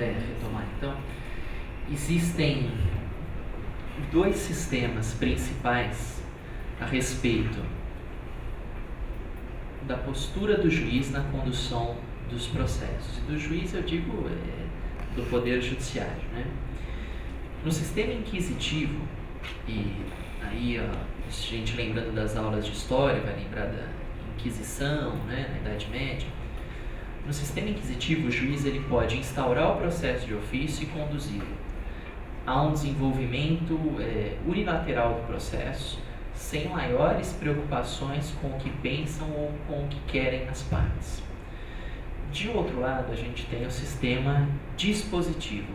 até retomar. Então, existem dois sistemas principais a respeito da postura do juiz na condução dos processos. E do juiz eu digo do Poder Judiciário, né? No sistema inquisitivo, e aí a gente lembrando das aulas de história vai lembrar da Inquisição, né, na Idade Média. No sistema inquisitivo, o juiz ele pode instaurar o processo de ofício e conduzi-lo a um desenvolvimento unilateral do processo, sem maiores preocupações com o que pensam ou com o que querem as partes. De outro lado, a gente tem o sistema dispositivo,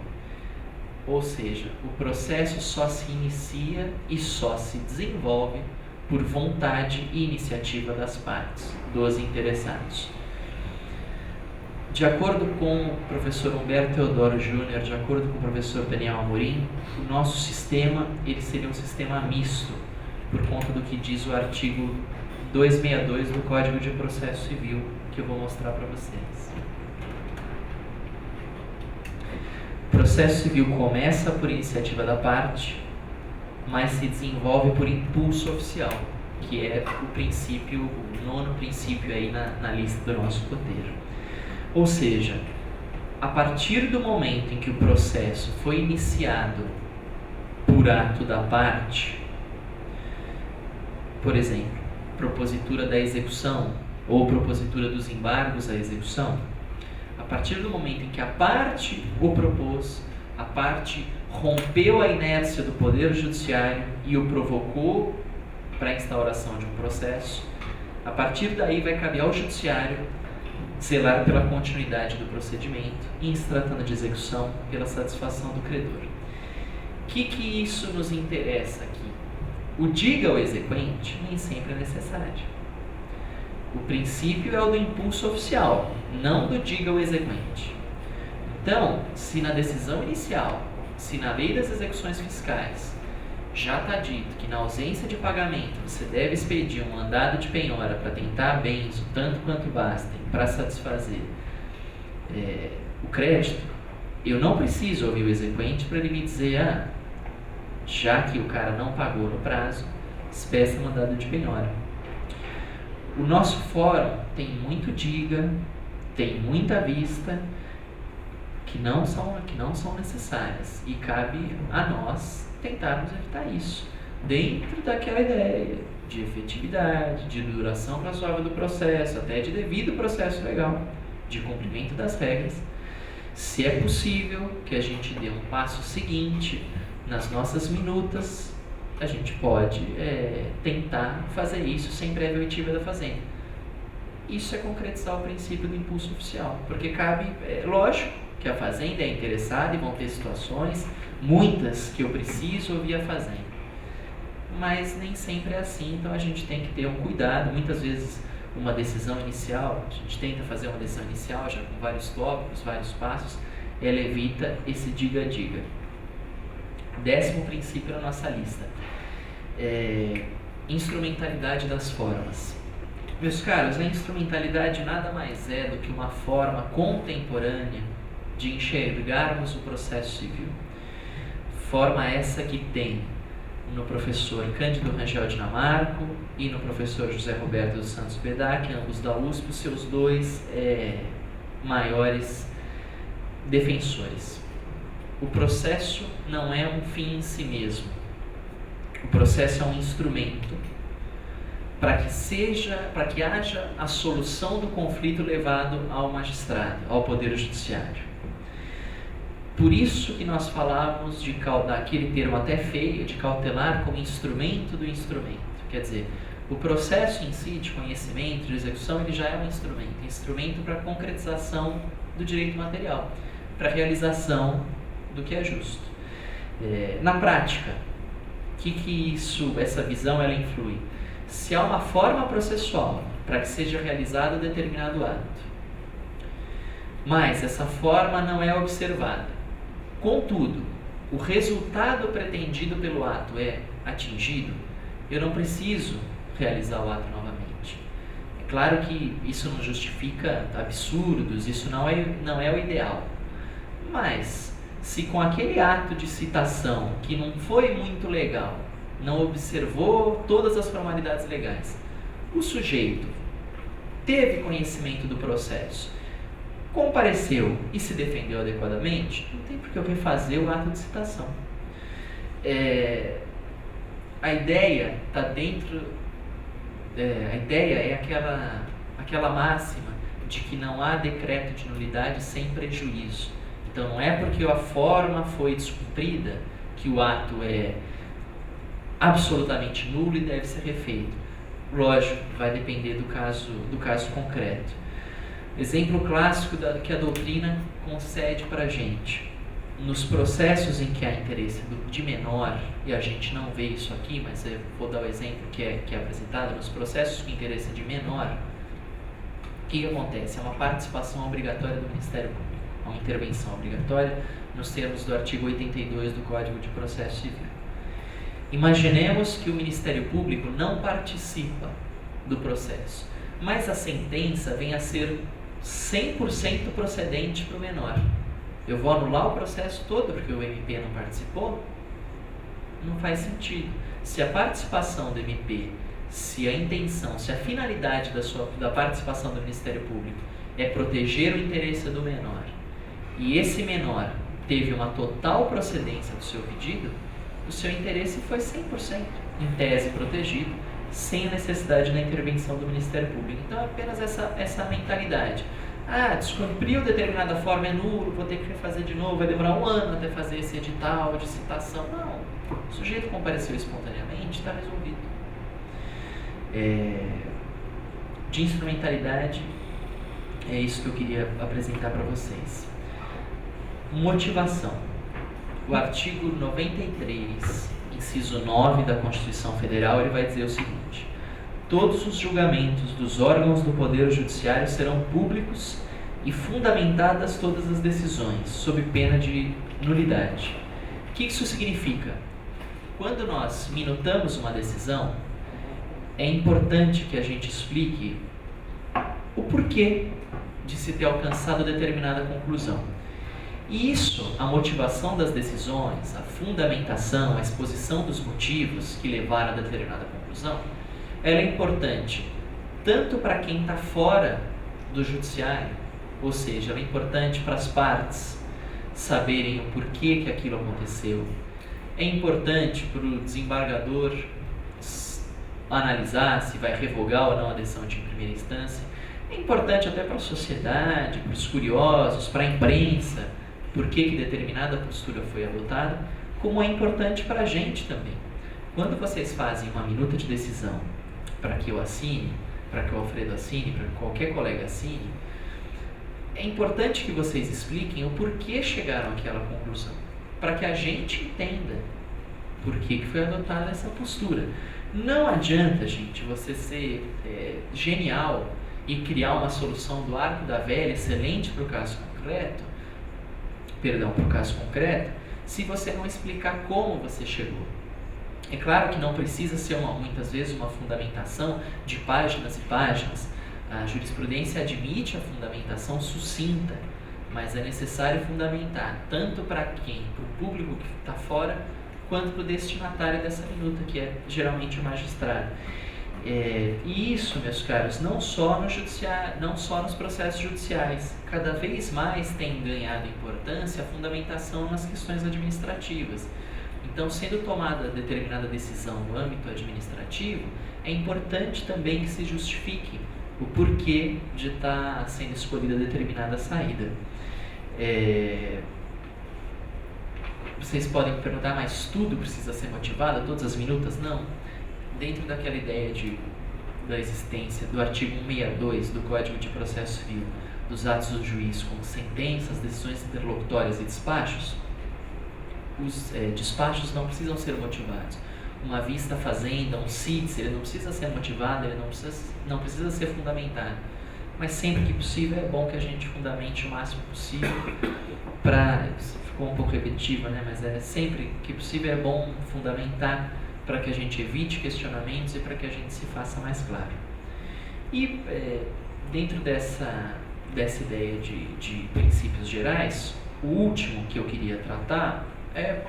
ou seja, o processo só se inicia e só se desenvolve por vontade e iniciativa das partes, dos interessados. De acordo com o professor Humberto Teodoro Júnior, de acordo com o professor Daniel Amorim, o nosso sistema ele seria um sistema misto, por conta do que diz o artigo 262 do Código de Processo Civil, que eu vou mostrar para vocês. O processo civil começa por iniciativa da parte, mas se desenvolve por impulso oficial, que é o princípio, o nono princípio aí na lista do nosso roteiro. Ou seja, a partir do momento em que o processo foi iniciado por ato da parte, por exemplo, propositura da execução ou propositura dos embargos à execução, a partir do momento em que a parte o propôs, a parte rompeu a inércia do Poder Judiciário e o provocou para a instauração de um processo, a partir daí vai caber ao Judiciário zelar pela continuidade do procedimento e, em se tratando de execução, pela satisfação do credor. O que isso nos interessa aqui? O diga ao exequente nem sempre é necessário. O princípio é o do impulso oficial, não do diga ao exequente. Então, se na decisão inicial, se na lei das execuções fiscais, já está dito que na ausência de pagamento você deve expedir um mandado de penhora para tentar bens o tanto quanto bastem para satisfazer o crédito, eu não preciso ouvir o exequente para ele me dizer, já que o cara não pagou no prazo, despeça mandado de penhora. O nosso fórum tem muito diga, tem muita vista, que não são necessárias, e cabe a nós tentarmos evitar isso, dentro daquela ideia de efetividade, de duração razoável do processo, até de devido processo legal, de cumprimento das regras. Se é possível que a gente dê um passo seguinte nas nossas minutas, a gente pode tentar fazer isso sem prévia oitiva da Fazenda. Isso é concretizar o princípio do impulso oficial, porque cabe, lógico, que a Fazenda é interessada e vão ter situações, muitas, que eu preciso ouvir a Fazenda. Mas nem sempre é assim, então a gente tem que ter um cuidado. Muitas vezes uma decisão inicial, a gente tenta fazer uma decisão inicial já com vários tópicos, vários passos, ela evita esse diga-diga. 10º princípio na nossa lista. Instrumentalidade das formas. Meus caros, a instrumentalidade nada mais é do que uma forma contemporânea de enxergarmos o processo civil. Forma essa que tem no professor Cândido Rangel Dinamarco e no professor José Roberto dos Santos Bedac, ambos da USP, os seus dois maiores defensores. O processo não é um fim em si mesmo. O processo é um instrumento para que haja a solução do conflito levado ao magistrado, ao Poder Judiciário. Por isso que nós falávamos daquele termo até feio, de cautelar como instrumento do instrumento. Quer dizer, o processo em si, de conhecimento, de execução, ele já é um instrumento para a concretização do direito material, para a realização do que é justo. Na prática, essa visão ela influi? Se há uma forma processual para que seja realizado determinado ato, mas essa forma não é observada, contudo, o resultado pretendido pelo ato é atingido, eu não preciso realizar o ato novamente. É claro que isso não justifica absurdos, isso não é o ideal. Mas, se com aquele ato de citação, que não foi muito legal, não observou todas as formalidades legais, o sujeito teve conhecimento do processo, compareceu e se defendeu adequadamente, não tem por que eu refazer o ato de citação. A ideia está dentro... a ideia é aquela máxima de que não há decreto de nulidade sem prejuízo. Então não é porque a forma foi descumprida que o ato é absolutamente nulo e deve ser refeito. Lógico, vai depender do caso concreto. Exemplo clássico que a doutrina concede para a gente. Nos processos em que há interesse de menor, e a gente não vê isso aqui, mas eu vou dar o exemplo que é apresentado, nos processos com interesse de menor, o que acontece? É uma participação obrigatória do Ministério Público, uma intervenção obrigatória nos termos do artigo 82 do Código de Processo Civil. Imaginemos que o Ministério Público não participa do processo, mas a sentença vem a ser 100% procedente para o menor. Eu vou anular o processo todo porque o MP não participou? Não faz sentido. Se a participação do MP, se a intenção, se a finalidade da participação do Ministério Público é proteger o interesse do menor, e esse menor teve uma total procedência do seu pedido, o seu interesse foi 100%, em tese protegido, sem a necessidade da intervenção do Ministério Público. Então, apenas essa mentalidade. Descumpriu determinada forma, é nulo, vou ter que refazer de novo, vai demorar 1 ano até fazer esse edital de citação. Não, o sujeito compareceu espontaneamente, está resolvido. De instrumentalidade, é isso que eu queria apresentar para vocês. Motivação. O artigo 93, inciso 9 da Constituição Federal, ele vai dizer o seguinte: todos os julgamentos dos órgãos do Poder Judiciário serão públicos e fundamentadas todas as decisões, sob pena de nulidade. O que isso significa? Quando nós minutamos uma decisão, é importante que a gente explique o porquê de se ter alcançado determinada conclusão. E isso, a motivação das decisões, a fundamentação, a exposição dos motivos que levaram a determinada conclusão, ela é importante tanto para quem está fora do judiciário, ou seja, ela é importante para as partes saberem o porquê que aquilo aconteceu. É importante para o desembargador analisar se vai revogar ou não a decisão de primeira instância. É importante até para a sociedade, para os curiosos, para a imprensa, por que determinada postura foi adotada, como é importante para a gente também. Quando vocês fazem uma minuta de decisão para que eu assine, para que o Alfredo assine, para que qualquer colega assine, é importante que vocês expliquem o porquê chegaram àquela conclusão, para que a gente entenda por que foi adotada essa postura. Não adianta, gente, você ser genial e criar uma solução do arco da velha excelente para o caso concreto, se você não explicar como você chegou. É claro que não precisa ser muitas vezes uma fundamentação de páginas e páginas. A jurisprudência admite a fundamentação sucinta, mas é necessário fundamentar tanto para para o público que está fora, quanto para o destinatário dessa minuta, que é geralmente o magistrado. E isso, meus caros, não só no judiciário, não só nos processos judiciais. Cada vez mais tem ganhado importância a fundamentação nas questões administrativas. Então, sendo tomada determinada decisão no âmbito administrativo, é importante também que se justifique o porquê de estar sendo escolhida determinada saída. Vocês podem perguntar, mas tudo precisa ser motivado? Todas as minutas? Não. Dentro daquela ideia da existência do artigo 162 do Código de Processo Civil, dos atos do juiz como sentenças, decisões interlocutórias e despachos, os despachos não precisam ser motivados. Uma vista fazenda, um CITES, ele não precisa ser motivado, ele não precisa ser fundamentado. Mas sempre que possível é bom que a gente fundamente o máximo possível ficou um pouco repetitivo, né? Mas sempre que possível é bom fundamentar para que a gente evite questionamentos e para que a gente se faça mais claro. E dentro dessa ideia de princípios gerais, O último que eu queria tratar é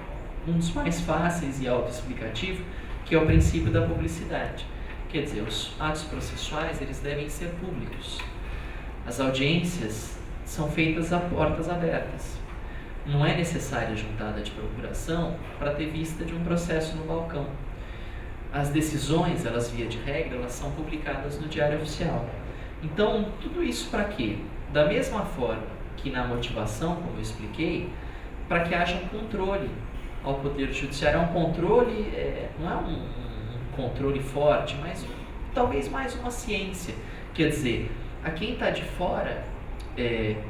um dos mais fáceis e autoexplicativo, que é o princípio da publicidade. Quer dizer, os atos processuais eles devem ser públicos. As audiências são feitas a portas abertas. Não é necessária juntada de procuração para ter vista de um processo no balcão. As decisões, elas via de regra, elas são publicadas no Diário Oficial. Então, tudo isso para quê? Da mesma forma que na motivação, como eu expliquei, para que haja um controle ao Poder Judiciário. É um controle, não é um controle forte, mas talvez mais uma ciência. Quer dizer, a quem está de fora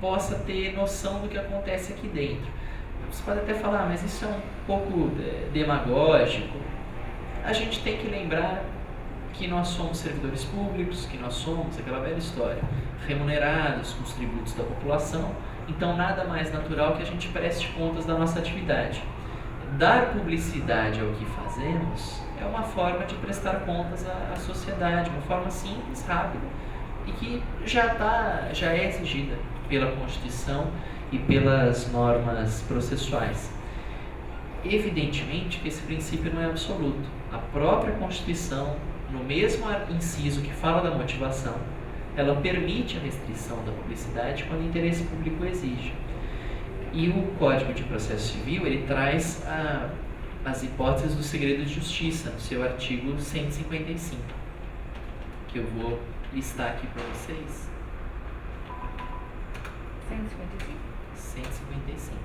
possa ter noção do que acontece aqui dentro. Você pode até falar, mas isso é um pouco demagógico. A gente tem que lembrar que nós somos servidores públicos, que nós somos, aquela velha história, remunerados com os tributos da população, então nada mais natural que a gente preste contas da nossa atividade. Dar publicidade ao que fazemos é uma forma de prestar contas à sociedade, uma forma simples, rápida e que já é exigida pela Constituição e pelas normas processuais. Evidentemente que esse princípio não é absoluto. A própria Constituição, no mesmo inciso que fala da motivação, ela permite a restrição da publicidade quando o interesse público exige. E o Código de Processo Civil, ele traz as hipóteses do segredo de justiça, no seu artigo 155, que eu vou listar aqui para vocês. 155.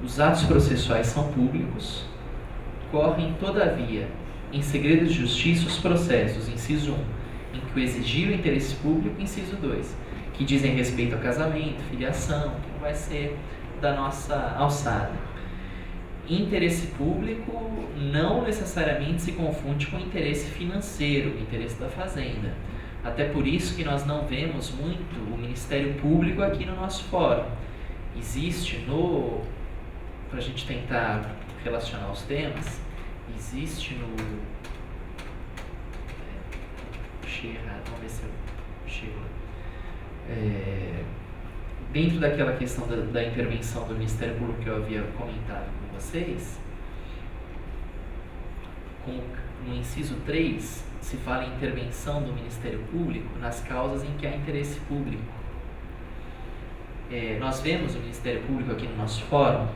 Os atos processuais são públicos, correm, todavia, em segredo de justiça os processos, inciso 1, em que o exigir o interesse público, inciso 2, que dizem respeito ao casamento, filiação, que não vai ser da nossa alçada. Interesse público não necessariamente se confunde com interesse financeiro, o interesse da fazenda. Até por isso que nós não vemos muito o Ministério Público aqui no nosso fórum. Existe para a gente tentar relacionar os temas, existe no... vamos ver se eu chego. Dentro daquela questão da intervenção do Ministério Público que eu havia comentado com vocês, no inciso 3, se fala em intervenção do Ministério Público nas causas em que há interesse público. Nós vemos o Ministério Público aqui no nosso fórum?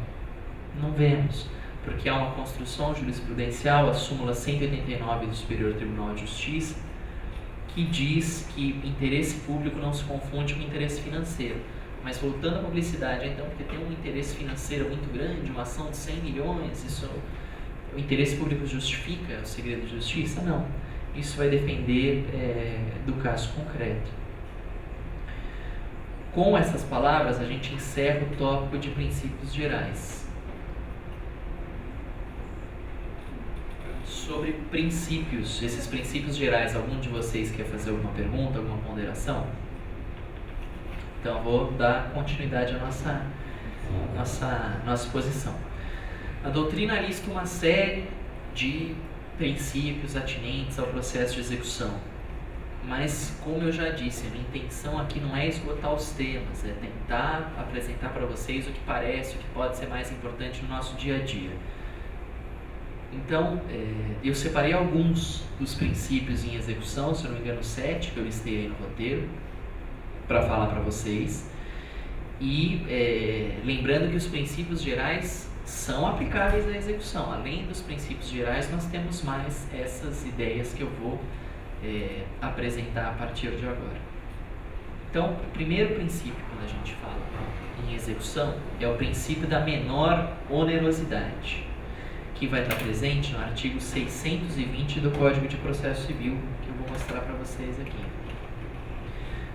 Não vemos, porque há uma construção jurisprudencial, a súmula 189 do Superior Tribunal de Justiça, que diz que interesse público não se confunde com interesse financeiro. Mas voltando à publicidade, então, porque tem um interesse financeiro muito grande, uma ação de 100 milhões, o interesse público justifica o segredo de justiça? Não. Isso vai depender do caso concreto. Com essas palavras, a gente encerra o tópico de princípios gerais. Sobre princípios, esses princípios gerais, algum de vocês quer fazer alguma pergunta, alguma ponderação? Então, vou dar continuidade à nossa exposição. A doutrina lista uma série de princípios atinentes ao processo de execução. Mas, como eu já disse, a minha intenção aqui não é esgotar os temas, é tentar apresentar para vocês o que parece, o que pode ser mais importante no nosso dia a dia. Então, eu separei alguns dos princípios em execução, se eu não me engano 7, que eu listei aí no roteiro, para falar para vocês. E lembrando que os princípios gerais são aplicáveis à execução. Além dos princípios gerais, nós temos mais essas ideias que eu vou apresentar a partir de agora. Então, o primeiro princípio, quando a gente fala em execução, é o princípio da menor onerosidade, que vai estar presente no artigo 620 do Código de Processo Civil, que eu vou mostrar para vocês aqui.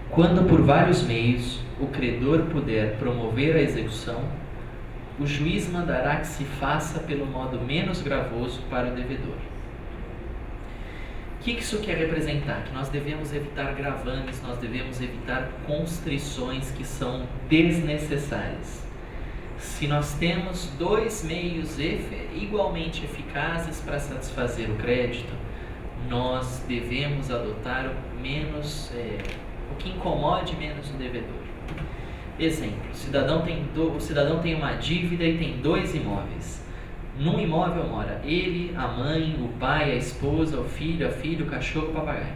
Quando por vários meios o credor puder promover a execução, o juiz mandará que se faça pelo modo menos gravoso para o devedor. O que isso quer representar? Que nós devemos evitar gravames, nós devemos evitar constrições que são desnecessárias. Se nós temos dois meios igualmente eficazes para satisfazer o crédito, nós devemos adotar o que incomode menos o devedor. Exemplo, o cidadão tem uma dívida e tem 2 imóveis. Num imóvel mora ele, a mãe, o pai, a esposa, o filho, a filha, o cachorro, o papagaio.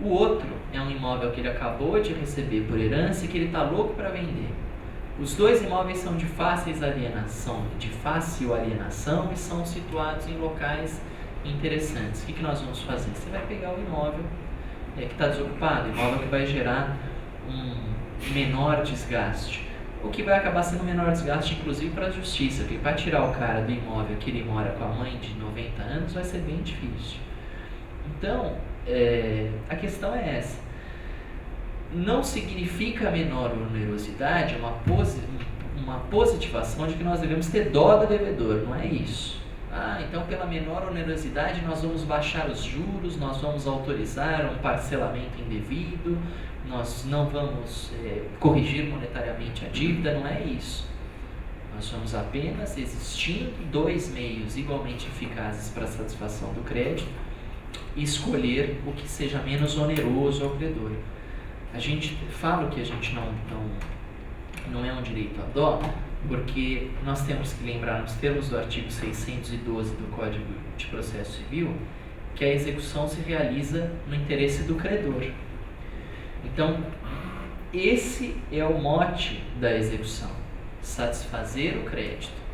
O outro é um imóvel que ele acabou de receber por herança e que ele está louco para vender. Os 2 imóveis são de fácil alienação e são situados em locais interessantes. O que nós vamos fazer? Você vai pegar o imóvel que está desocupado, o imóvel que vai gerar um menor desgaste, o que vai acabar sendo um menor desgaste inclusive para a justiça, porque para tirar o cara do imóvel que ele mora com a mãe de 90 anos vai ser bem difícil. Então, a questão é essa. Não significa menor onerosidade uma positivação de que nós devemos ter dó do devedor, não é isso. Então pela menor onerosidade nós vamos baixar os juros, nós vamos autorizar um parcelamento indevido, nós não vamos corrigir monetariamente a dívida, não é isso. Nós vamos apenas, existindo 2 meios igualmente eficazes para a satisfação do crédito, escolher o que seja menos oneroso ao credor. A gente fala que a gente não é um direito à dó, porque nós temos que lembrar, nos termos do artigo 612 do Código de Processo Civil, que a execução se realiza no interesse do credor. Então, esse é o mote da execução, satisfazer o crédito.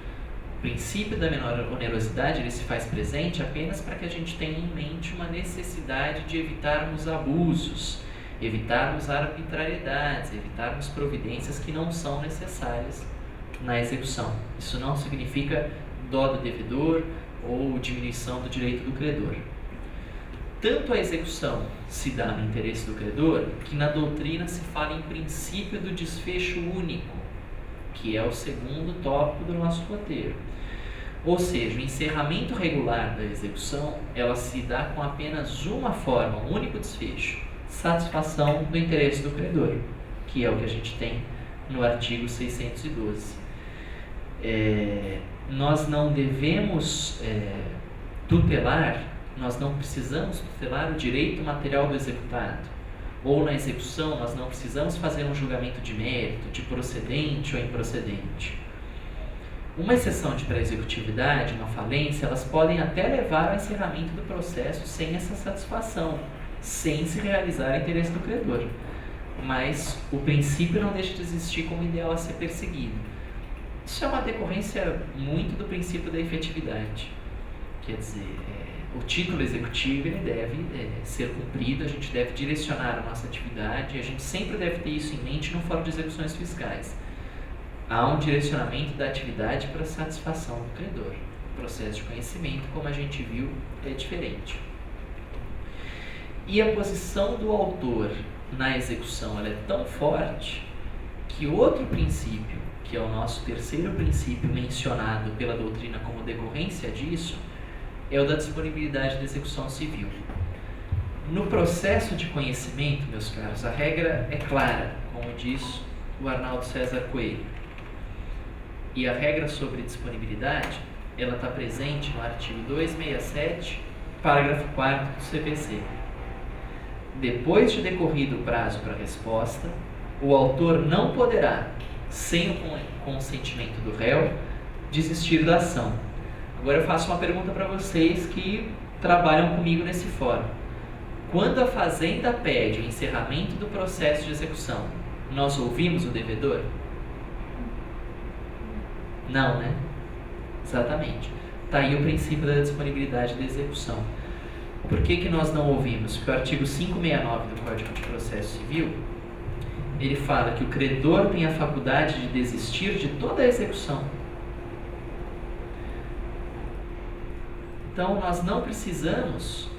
O princípio da menor onerosidade ele se faz presente apenas para que a gente tenha em mente uma necessidade de evitarmos abusos, evitarmos arbitrariedades, evitarmos providências que não são necessárias na execução. Isso não significa dó do devedor ou diminuição do direito do credor. Tanto a execução se dá no interesse do credor, que na doutrina se fala em princípio do desfecho único, que é o segundo tópico do nosso roteiro. Ou seja, o encerramento regular da execução, ela se dá com apenas uma forma, um único desfecho: satisfação do interesse do credor, que é o que a gente tem no artigo 612. Nós não devemos tutelar, nós não precisamos tutelar o direito material do executado, ou na execução nós não precisamos fazer um julgamento de mérito, de procedente ou improcedente. Uma exceção de pré-executividade, uma falência, elas podem até levar ao encerramento do processo sem essa satisfação, sem se realizar o interesse do credor. Mas o princípio não deixa de existir como ideal a ser perseguido. Isso é uma decorrência muito do princípio da efetividade. Quer dizer, o título executivo ele deve ser cumprido, a gente deve direcionar a nossa atividade, e a gente sempre deve ter isso em mente no fórum de execuções fiscais. Há um direcionamento da atividade para a satisfação do credor. O processo de conhecimento, como a gente viu, é diferente. E a posição do autor na execução ela é tão forte que outro princípio, que é o nosso terceiro princípio mencionado pela doutrina como decorrência disso, é o da disponibilidade da execução civil. No processo de conhecimento, meus caros, a regra é clara, como diz o Arnaldo César Coelho. E a regra sobre disponibilidade, ela está presente no artigo 267, parágrafo 4º do CPC. Depois de decorrido o prazo para resposta, o autor não poderá, sem o consentimento do réu, desistir da ação. Agora eu faço uma pergunta para vocês que trabalham comigo nesse fórum. Quando a fazenda pede o encerramento do processo de execução, nós ouvimos o devedor? Não, né? Exatamente. Está aí o princípio da disponibilidade da execução. Por que nós não ouvimos? Porque o artigo 569 do Código de Processo Civil, ele fala que o credor tem a faculdade de desistir de toda a execução. Então, nós não precisamos,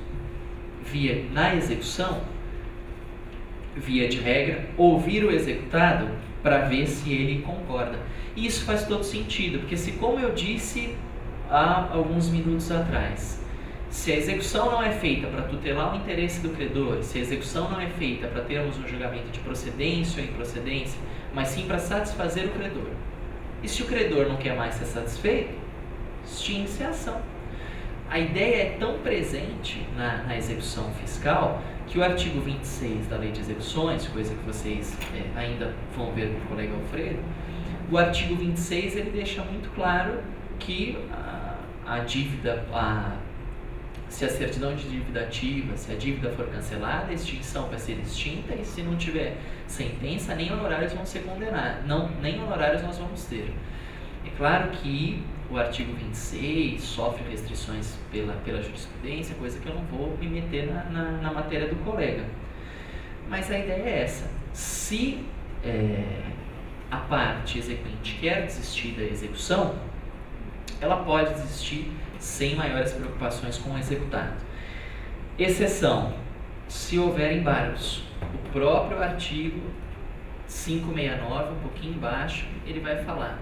na execução, via de regra, ouvir o executado para ver se ele concorda. E isso faz todo sentido, porque se, como eu disse há alguns minutos atrás, se a execução não é feita para tutelar o interesse do credor, se a execução não é feita para termos um julgamento de procedência ou improcedência, mas sim para satisfazer o credor. E se o credor não quer mais ser satisfeito, extingue-se a ação. a ideia é tão presente na execução fiscal que o artigo 26 da Lei de Execuções, coisa que vocês ainda vão ver com o colega Alfredo, o artigo 26 ele deixa muito claro que a dívida, se a certidão de dívida ativa, se a dívida for cancelada, a extinção vai ser extinta, e se não tiver sentença, nem honorários vão ser condenados, nem honorários nós vamos ter. É claro que o artigo 26 sofre restrições pela jurisprudência, coisa que eu não vou me meter na matéria do colega. Mas a ideia é essa: se a parte exequente quer desistir da execução, ela pode desistir sem maiores preocupações com o executado. Exceção: se houver embargos. O próprio artigo 569, um pouquinho embaixo, ele vai falar,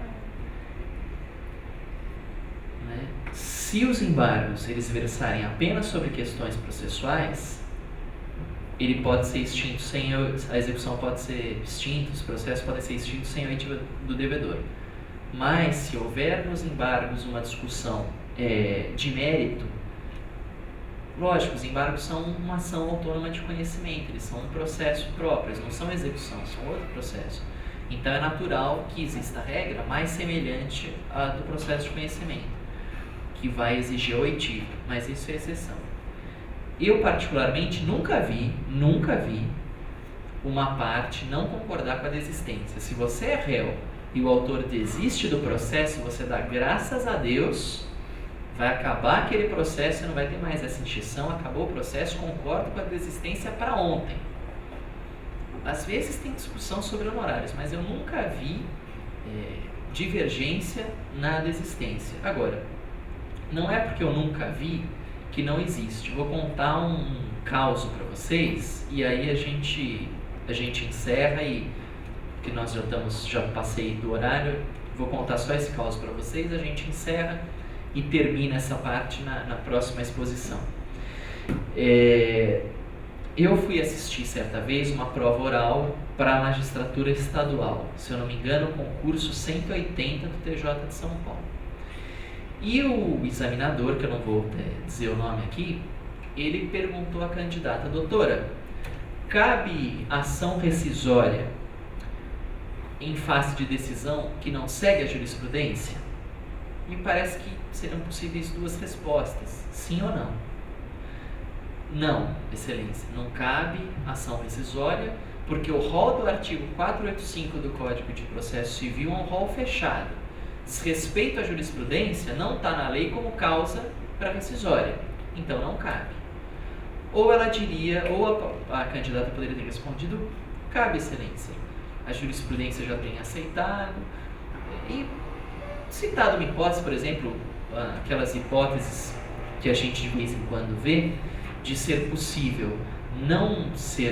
né? Se os embargos eles versarem apenas sobre questões processuais, ele pode ser extinto sem a execução pode ser extinta, os processos podem ser extintos sem o oitiva do devedor. Mas se houver nos embargos uma discussão de mérito, lógico, os embargos são uma ação autônoma de conhecimento, eles são um processo próprio, eles não são execução, são outro processo. Então é natural que exista a regra mais semelhante à do processo de conhecimento, que vai exigir a oitiva, mas isso é exceção. Eu particularmente nunca vi uma parte não concordar com a desistência. Se você é réu e o autor desiste do processo, você dá graças a Deus, vai acabar aquele processo, não vai ter mais essa extinção, acabou o processo, concordo com a desistência para ontem. Às vezes tem discussão sobre honorários, mas eu nunca vi divergência na desistência. Agora, não é porque eu nunca vi que não existe. Vou contar um caso para vocês e aí a gente encerra, e que nós já passei do horário, vou contar só esse caso para vocês, a gente encerra e termina essa parte na próxima exposição. Eu fui assistir certa vez uma prova oral para a magistratura estadual, se eu não me engano, o concurso 180 do TJ de São Paulo. E o examinador, que eu não vou dizer o nome aqui, ele perguntou à candidata: doutora, cabe ação rescisória em face de decisão que não segue a jurisprudência? Me parece que serão possíveis duas respostas, sim ou não. Não, excelência, não cabe ação rescisória, porque o rol do artigo 485 do Código de Processo Civil é um rol fechado. Desrespeito à jurisprudência não está na lei como causa para rescisória, então não cabe. Ou ela diria, ou a candidata poderia ter respondido: cabe, excelência, a jurisprudência já tem aceitado. E citado uma hipótese, por exemplo, aquelas hipóteses que a gente de vez em quando vê, de ser possível não se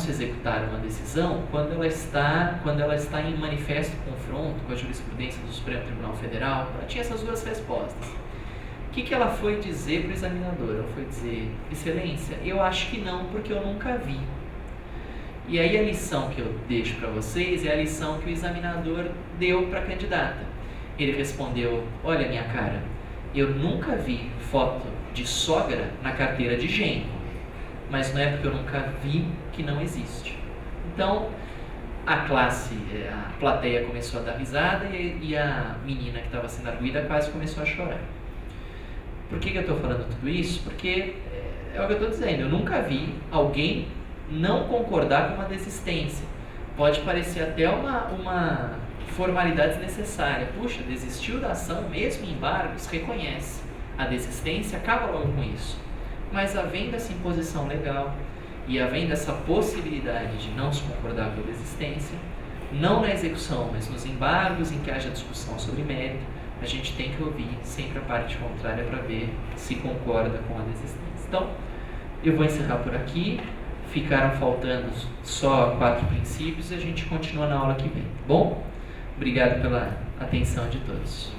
executar uma decisão quando ela está em manifesto confronto com a jurisprudência do Supremo Tribunal Federal. Ela tinha essas duas respostas. O que ela foi dizer para o examinador? Ela foi dizer: excelência, eu acho que não, porque eu nunca vi. E aí a lição que eu deixo para vocês é a lição que o examinador deu para a candidata. Ele respondeu: olha, minha cara, eu nunca vi foto de sogra na carteira de genro, mas não é porque eu nunca vi que não existe. Então, a plateia começou a dar risada e a menina que estava sendo arguida quase começou a chorar. Por que eu estou falando tudo isso? Porque é o que eu estou dizendo, eu nunca vi alguém não concordar com uma desistência. Pode parecer até uma formalidade desnecessária. Puxa, desistiu da ação mesmo em embargos, reconhece a desistência, acaba logo com isso. Mas havendo essa imposição legal e havendo essa possibilidade de não se concordar com a desistência, não na execução, mas nos embargos em que haja discussão sobre mérito, a gente tem que ouvir sempre a parte contrária para ver se concorda com a desistência. Então, eu vou encerrar por aqui. Ficaram faltando só 4 princípios e a gente continua na aula que vem. Bom? Obrigado pela atenção de todos.